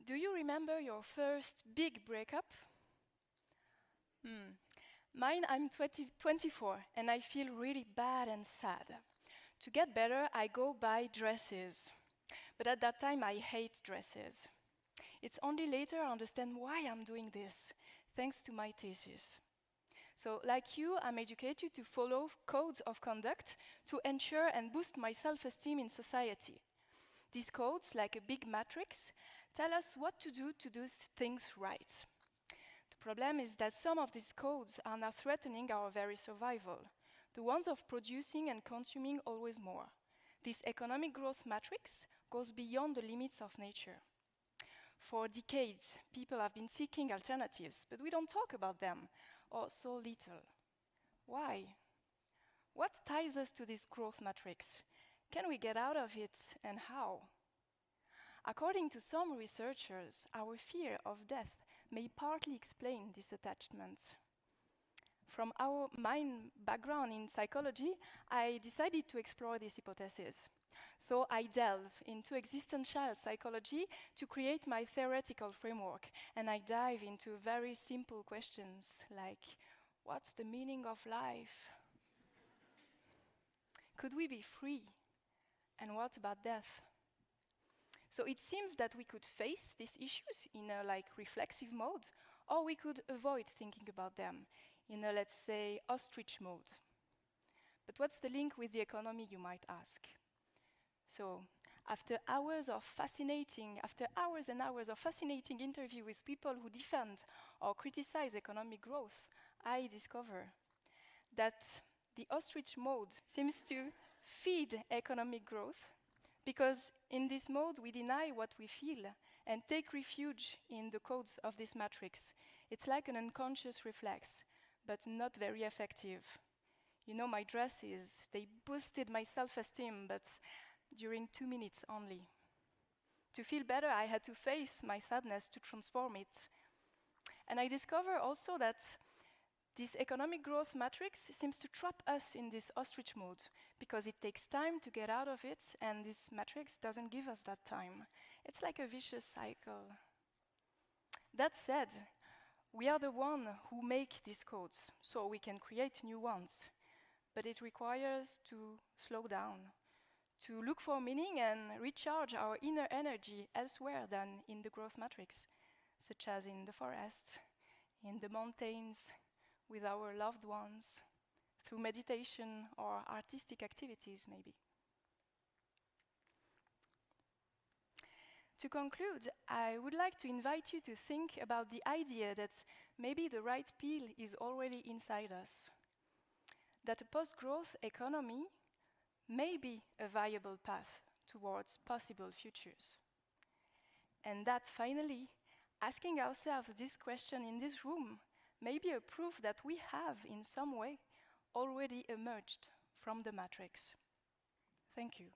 Do you remember your first big breakup? Mine, I'm 24, and I feel really bad and sad. To get better, I go buy dresses. But at that time, I hate dresses. It's only later I understand why I'm doing this, thanks to my thesis. So, like you, I'm educated to follow codes of conduct to ensure and boost my self-esteem in society. These codes, like a big matrix, tell us what to do things right. The problem is that some of these codes are now threatening our very survival, the ones of producing and consuming always more. This economic growth matrix goes beyond the limits of nature. For decades, people have been seeking alternatives, but we don't talk about them, or so little. Why? What ties us to this growth matrix? Can we get out of it, and how? According to some researchers, our fear of death may partly explain this attachment. From my background in psychology, I decided to explore this hypothesis. So I delve into existential psychology to create my theoretical framework, and I dive into very simple questions like, what's the meaning of life? Could we be free? And what about death? So it seems that we could face these issues in a reflexive mode, or we could avoid thinking about them in a, let's say, ostrich mode. But what's the link with the economy, you might ask? So, after hours and hours of fascinating interviews with people who defend or criticize economic growth, I discover that the ostrich mode seems to feed economic growth, because in this mode we deny what we feel and take refuge in the codes of this matrix. It's like an unconscious reflex, but not very effective. You know, my dresses, they boosted my self-esteem, but during 2 minutes only. To feel better, I had to face my sadness to transform it. And I discover also that this economic growth matrix seems to trap us in this ostrich mode, because it takes time to get out of it, and this matrix doesn't give us that time. It's like a vicious cycle. That said, we are the ones who make these codes, so we can create new ones. But it requires to slow down, to look for meaning and recharge our inner energy elsewhere than in the growth matrix, such as in the forest, in the mountains, with our loved ones, through meditation or artistic activities, maybe. To conclude, I would like to invite you to think about the idea that maybe the right pill is already inside us, that a post-growth economy may be a viable path towards possible futures. And that finally, asking ourselves this question in this room may be a proof that we have, in some way, already emerged from the matrix. Thank you.